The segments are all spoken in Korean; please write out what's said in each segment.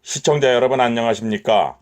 시청자 여러분 안녕하십니까?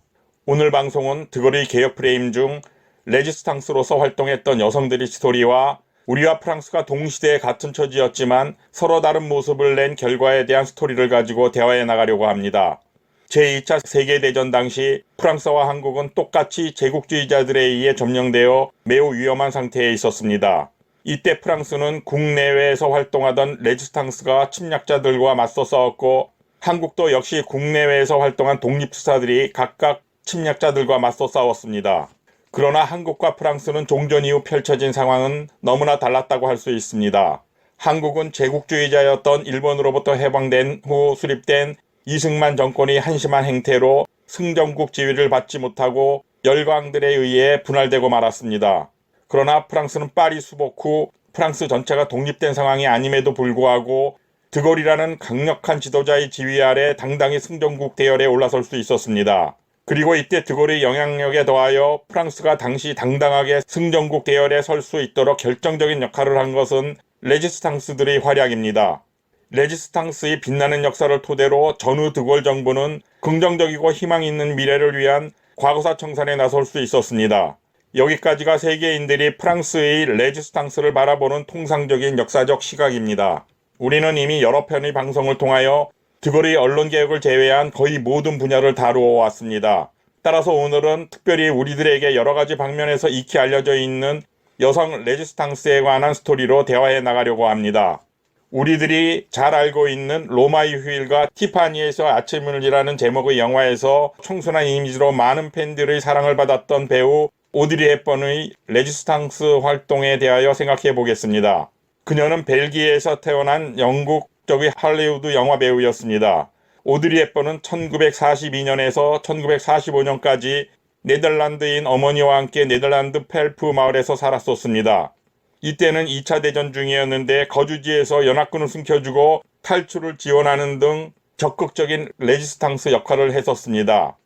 오늘 방송은 드거리 개혁 프레임 중 레지스탕스로서 활동했던 여성들의 스토리와 우리와 프랑스가 동시대에 같은 처지였지만 서로 다른 모습을 낸 결과에 대한 스토리를 가지고 대화해 나가려고 합니다. 제2차 세계대전 당시 프랑스와 한국은 똑같이 제국주의자들에 의해 점령되어 매우 위험한 상태에 있었습니다. 이때 프랑스는 국내외에서 활동하던 레지스탕스가 침략자들과 맞서 싸웠고 한국도 역시 국내외에서 활동한 독립투사들이 각각 침략자들과 맞서 싸웠습니다. 그러나 한국과 프랑스는 종전 이후 펼쳐진 상황은 너무나 달랐다고 할 수 있습니다. 한국은 제국주의자였던 일본으로부터 해방된 후 수립된 이승만 정권이 한심한 행태로 승전국 지위를 받지 못하고 열강들에 의해 분할되고 말았습니다. 그러나 프랑스는 파리 수복 후 프랑스 전체가 독립된 상황이 아님에도 불구하고 드골이라는 강력한 지도자의 지휘 아래 당당히 승전국 대열에 올라설 수 있었습니다. 그리고 이때 드골의 영향력에 더하여 프랑스가 당시 당당하게 승전국 대열에 설 수 있도록 결정적인 역할을 한 것은 레지스탕스들의 활약입니다. 레지스탕스의 빛나는 역사를 토대로 전후 드골 정부는 긍정적이고 희망 있는 미래를 위한 과거사 청산에 나설 수 있었습니다. 여기까지가 세계인들이 프랑스의 레지스탕스를 바라보는 통상적인 역사적 시각입니다. 우리는 이미 여러 편의 방송을 통하여 드골의 언론개혁을 제외한 거의 모든 분야를 다루어 왔습니다. 따라서 오늘은 특별히 우리들에게 여러가지 방면에서 익히 알려져 있는 여성 레지스탕스에 관한 스토리로 대화해 나가려고 합니다. 우리들이 잘 알고 있는 로마의 휴일과 티파니에서 아침을이라는 제목의 영화에서 청순한 이미지로 많은 팬들의 사랑을 받았던 배우 오드리 헵번의 레지스탕스 활동에 대하여 생각해 보겠습니다. 그녀는 벨기에에서 태어난 영국적의 할리우드 영화 배우였습니다. 오드리 헵번은 1942년에서 1945년까지 네덜란드인 어머니와 함께 네덜란드 펠프 마을에서 살았었습니다. 이때는 2차 대전 중이었는데 거주지에서 연합군을 숨겨주고 탈출을 지원하는 등 적극적인 레지스탕스 역할을 했었습니다.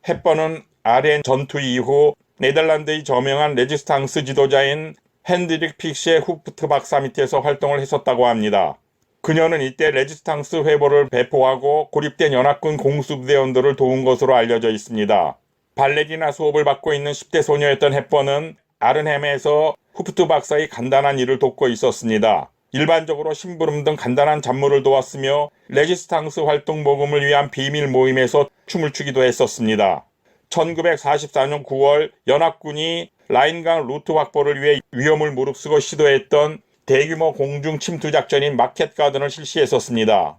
헵번은 아렌 전투 이후 네덜란드의 저명한 레지스탕스 지도자인 핸드릭 픽시의 후프트 박사 밑에서 활동을 했었다고 합니다. 그녀는 이때 레지스탕스 회보를 배포하고 고립된 연합군 공수부대원들을 도운 것으로 알려져 있습니다. 발레리나 수업을 받고 있는 10대 소녀였던 헵번은 아른햄에서 후프트 박사의 간단한 일을 돕고 있었습니다. 일반적으로 심부름 등 간단한 잡무를 도왔으며 레지스탕스 활동 모금을 위한 비밀 모임에서 춤을 추기도 했었습니다. 1944년 9월 연합군이 라인강 루트 확보를 위해 위험을 무릅쓰고 시도했던 대규모 공중 침투 작전인 마켓 가든을 실시했었습니다.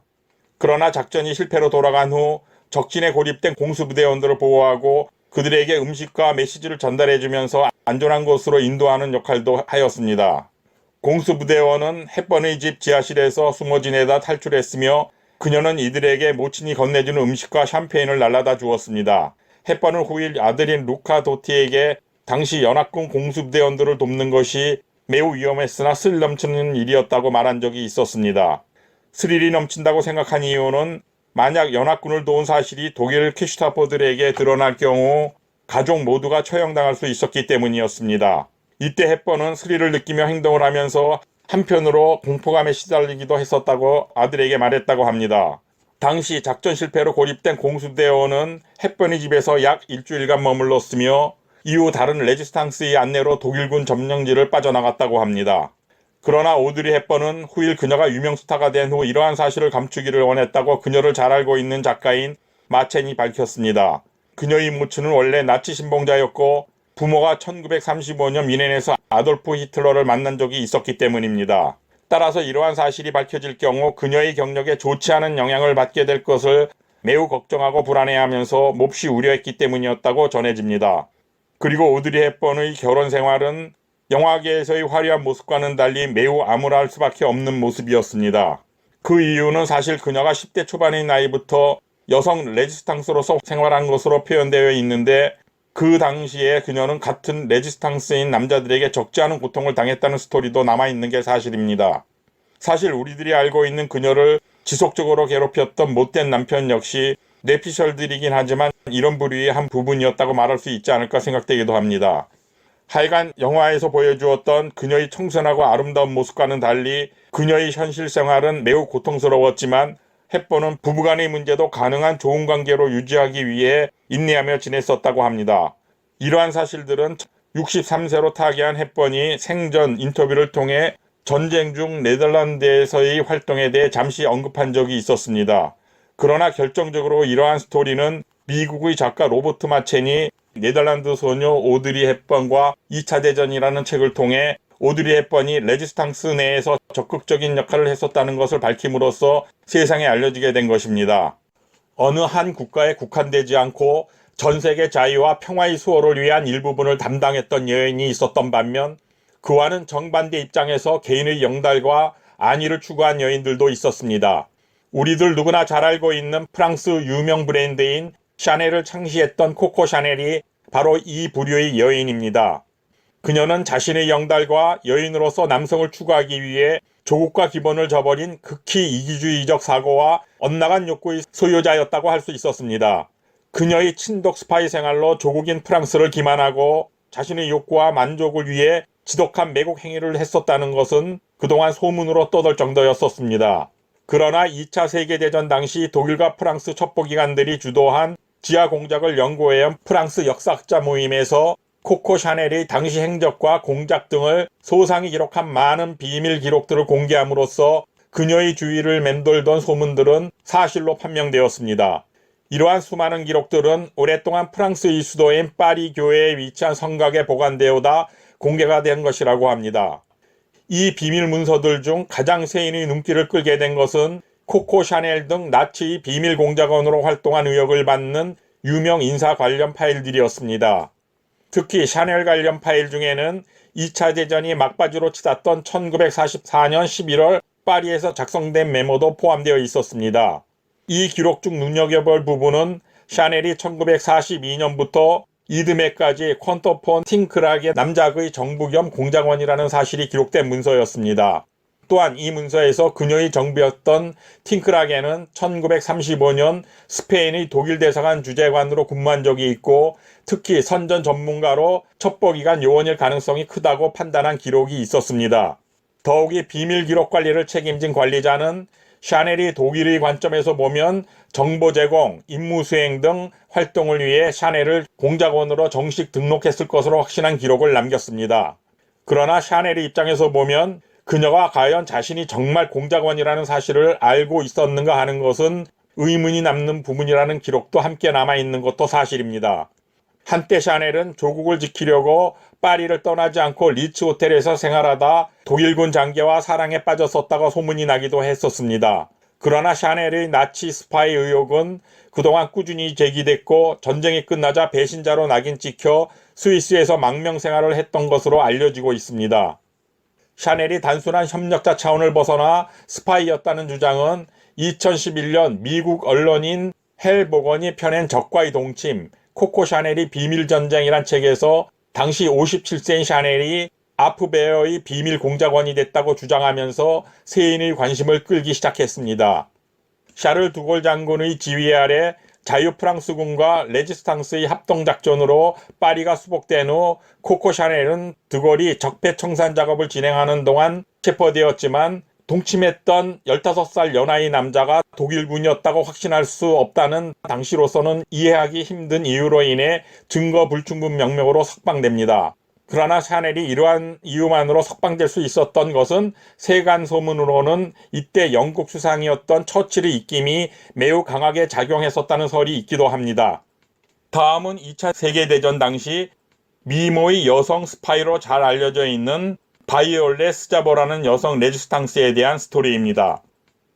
그러나 작전이 실패로 돌아간 후 적진에 고립된 공수부대원들을 보호하고 그들에게 음식과 메시지를 전달해주면서 안전한 곳으로 인도하는 역할도 하였습니다. 공수부대원은 헵번의 집 지하실에서 숨어 지내다 탈출했으며 그녀는 이들에게 모친이 건네주는 음식과 샴페인을 날라다 주었습니다. 헵번은 후일 아들인 루카 도티에게 당시 연합군 공수부대원들을 돕는 것이 매우 위험했으나 스릴 넘치는 일이었다고 말한 적이 있었습니다. 스릴이 넘친다고 생각한 이유는 만약 연합군을 도운 사실이 독일 캐슈타포들에게 드러날 경우 가족 모두가 처형당할 수 있었기 때문이었습니다. 이때 헵번은 스릴을 느끼며 행동을 하면서 한편으로 공포감에 시달리기도 했었다고 아들에게 말했다고 합니다. 당시 작전 실패로 고립된 공수대원은 헵번의 집에서 약 일주일간 머물렀으며 이후 다른 레지스탕스의 안내로 독일군 점령지를 빠져나갔다고 합니다. 그러나 오드리 헵번은 후일 그녀가 유명 스타가 된 후 이러한 사실을 감추기를 원했다고 그녀를 잘 알고 있는 작가인 마첸이 밝혔습니다. 그녀의 모친은 원래 나치 신봉자였고 부모가 1935년 미넨에서 아돌프 히틀러를 만난 적이 있었기 때문입니다. 따라서 이러한 사실이 밝혀질 경우 그녀의 경력에 좋지 않은 영향을 받게 될 것을 매우 걱정하고 불안해하면서 몹시 우려했기 때문이었다고 전해집니다. 그리고 오드리 헵번의 결혼 생활은 영화계에서의 화려한 모습과는 달리 매우 암울할 수밖에 없는 모습이었습니다. 그 이유는 사실 그녀가 10대 초반의 나이부터 여성 레지스탕스로서 생활한 것으로 표현되어 있는데 그 당시에 그녀는 같은 레지스탕스인 남자들에게 적지 않은 고통을 당했다는 스토리도 남아있는 게 사실입니다. 사실 우리들이 알고 있는 그녀를 지속적으로 괴롭혔던 못된 남편 역시 뇌피셜들이긴 하지만 이런 부류의 한 부분이었다고 말할 수 있지 않을까 생각되기도 합니다. 하여간 영화에서 보여주었던 그녀의 청순하고 아름다운 모습과는 달리 그녀의 현실 생활은 매우 고통스러웠지만 헵번은 부부간의 문제도 가능한 좋은 관계로 유지하기 위해 인내하며 지냈었다고 합니다. 이러한 사실들은 63세로 타계한 헵번이 생전 인터뷰를 통해 전쟁 중 네덜란드에서의 활동에 대해 잠시 언급한 적이 있었습니다. 그러나 결정적으로 이러한 스토리는 미국의 작가 로버트 마첸이 네덜란드 소녀 오드리 헵번과 2차 대전이라는 책을 통해 오드리 헵번이 레지스탕스 내에서 적극적인 역할을 했었다는 것을 밝힘으로써 세상에 알려지게 된 것입니다. 어느 한 국가에 국한되지 않고 전 세계 자유와 평화의 수호를 위한 일부분을 담당했던 여인이 있었던 반면 그와는 정반대 입장에서 개인의 영달과 안위를 추구한 여인들도 있었습니다. 우리들 누구나 잘 알고 있는 프랑스 유명 브랜드인 샤넬을 창시했던 코코 샤넬이 바로 이 부류의 여인입니다. 그녀는 자신의 영달과 여인으로서 남성을 추구하기 위해 조국과 기본을 저버린 극히 이기주의적 사고와 엇나간 욕구의 소유자였다고 할 수 있었습니다. 그녀의 친독 스파이 생활로 조국인 프랑스를 기만하고 자신의 욕구와 만족을 위해 지독한 매국 행위를 했었다는 것은 그동안 소문으로 떠돌 정도였었습니다. 그러나 2차 세계대전 당시 독일과 프랑스 첩보기관들이 주도한 지하 공작을 연구해온 프랑스 역사학자 모임에서 코코 샤넬의 당시 행적과 공작 등을 소상히 기록한 많은 비밀 기록들을 공개함으로써 그녀의 주위를 맴돌던 소문들은 사실로 판명되었습니다. 이러한 수많은 기록들은 오랫동안 프랑스의 수도인 파리 교회에 위치한 성곽에 보관되어다 공개가 된 것이라고 합니다. 이 비밀 문서들 중 가장 세인의 눈길을 끌게 된 것은 코코 샤넬 등 나치의 비밀 공작원으로 활동한 의혹을 받는 유명 인사 관련 파일들이었습니다. 특히 샤넬 관련 파일 중에는 2차 대전이 막바지로 치닫던 1944년 11월 파리에서 작성된 메모도 포함되어 있었습니다. 이 기록 중 눈여겨볼 부분은 샤넬이 1942년부터 이듬해까지 퀀터폰 팅크락의 남작의 정부 겸 공작원이라는 사실이 기록된 문서였습니다. 또한 이 문서에서 그녀의 정부였던 팅크락에는 1935년 스페인의 독일 대사관 주재관으로 근무한 적이 있고 특히 선전 전문가로 첩보기관 요원일 가능성이 크다고 판단한 기록이 있었습니다. 더욱이 비밀 기록 관리를 책임진 관리자는 샤넬이 독일의 관점에서 보면 정보 제공, 임무 수행 등 활동을 위해 샤넬을 공작원으로 정식 등록했을 것으로 확신한 기록을 남겼습니다. 그러나 샤넬의 입장에서 보면 그녀가 과연 자신이 정말 공작원이라는 사실을 알고 있었는가 하는 것은 의문이 남는 부분이라는 기록도 함께 남아있는 것도 사실입니다. 한때 샤넬은 조국을 지키려고 파리를 떠나지 않고 리츠 호텔에서 생활하다 독일군 장교와 사랑에 빠졌었다고 소문이 나기도 했었습니다. 그러나 샤넬의 나치 스파이 의혹은 그동안 꾸준히 제기됐고 전쟁이 끝나자 배신자로 낙인 찍혀 스위스에서 망명 생활을 했던 것으로 알려지고 있습니다. 샤넬이 단순한 협력자 차원을 벗어나 스파이였다는 주장은 2011년 미국 언론인 헬 보건이 펴낸 적과의 동침, 코코 샤넬이 비밀전쟁이란 책에서 당시 57세인 샤넬이 아프베어의 비밀 공작원이 됐다고 주장하면서 세인의 관심을 끌기 시작했습니다. 샤를 두골 장군의 지휘 아래 자유프랑스군과 레지스탕스의 합동작전으로 파리가 수복된 후 코코 샤넬은 드골이 적폐청산 작업을 진행하는 동안 체포되었지만 동침했던 15살 연하의 남자가 독일군이었다고 확신할 수 없다는 당시로서는 이해하기 힘든 이유로 인해 증거 불충분 명령으로 석방됩니다. 그러나 샤넬이 이러한 이유만으로 석방될 수 있었던 것은 세간 소문으로는 이때 영국 수상이었던 처칠의 입김이 매우 강하게 작용했었다는 설이 있기도 합니다. 다음은 2차 세계대전 당시 미모의 여성 스파이로 잘 알려져 있는 바이올렛 스자보라는 여성 레지스탕스에 대한 스토리입니다.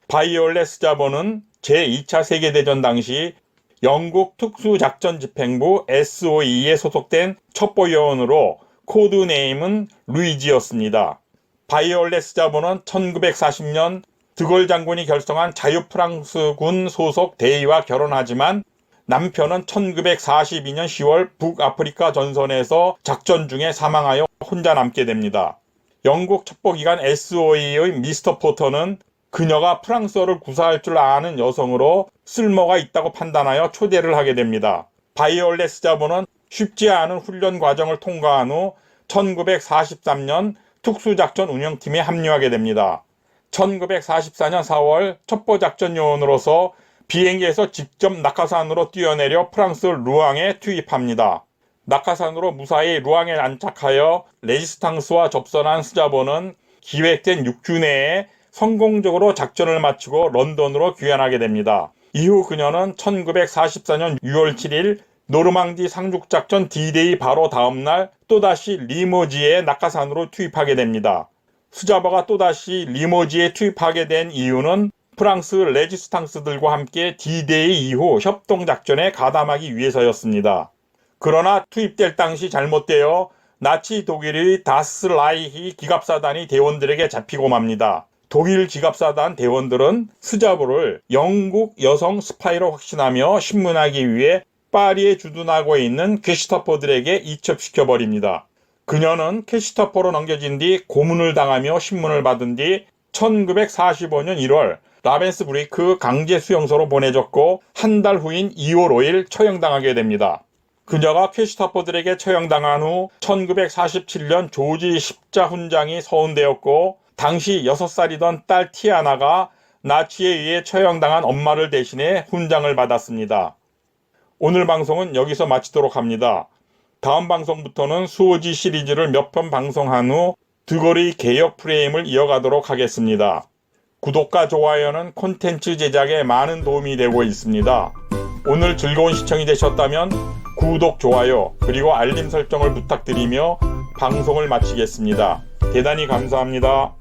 바이올렛 스자보는 제2차 세계대전 당시 영국 특수작전집행부 SOE에 소속된 첩보요원으로 코드네임은 루이지였습니다. 바이올렛 스자보는 1940년 드골 장군이 결성한 자유프랑스군 소속 대위와 결혼하지만 남편은 1942년 10월 북아프리카 전선에서 작전 중에 사망하여 혼자 남게 됩니다. 영국 첩보기관 SOE의 미스터 포터는 그녀가 프랑스어를 구사할 줄 아는 여성으로 쓸모가 있다고 판단하여 초대를 하게 됩니다. 바이올렛 스자보는 쉽지 않은 훈련 과정을 통과한 후 1943년 특수작전 운영팀에 합류하게 됩니다. 1944년 4월 첩보작전 요원으로서 비행기에서 직접 낙하산으로 뛰어내려 프랑스 루앙에 투입합니다. 낙하산으로 무사히 루앙에 안착하여 레지스탕스와 접선한 스자보는 기획된 6주 내에 성공적으로 작전을 마치고 런던으로 귀환하게 됩니다. 이후 그녀는 1944년 6월 7일 노르망디 상륙작전 D-Day 바로 다음날 또다시 리모지에 낙하산으로 투입하게 됩니다. 스자보가 또다시 리모지에 투입하게 된 이유는 프랑스 레지스탕스들과 함께 D-Day 이후 협동작전에 가담하기 위해서였습니다. 그러나 투입될 당시 잘못되어 나치 독일의 다스라이히 기갑사단이 대원들에게 잡히고 맙니다. 독일 기갑사단 대원들은 스자보를 영국 여성 스파이로 확신하며 신문하기 위해 파리에 주둔하고 있는 게슈타포들에게 이첩시켜버립니다. 그녀는 게슈타포로 넘겨진 뒤 고문을 당하며 신문을 받은 뒤 1945년 1월 라벤스부리크 강제 수용소로 보내졌고 한 달 후인 2월 5일 처형당하게 됩니다. 그녀가 게슈타포들에게 처형당한 후 1947년 조지 십자훈장이 서운되었고 당시 6살이던 딸 티아나가 나치에 의해 처형당한 엄마를 대신해 훈장을 받았습니다. 오늘 방송은 여기서 마치도록 합니다. 다음 방송부터는 수호지 시리즈를 몇 편 방송한 후 드골의 개혁 프레임을 이어가도록 하겠습니다. 구독과 좋아요는 콘텐츠 제작에 많은 도움이 되고 있습니다. 오늘 즐거운 시청이 되셨다면 구독, 좋아요, 그리고 알림 설정을 부탁드리며 방송을 마치겠습니다. 대단히 감사합니다.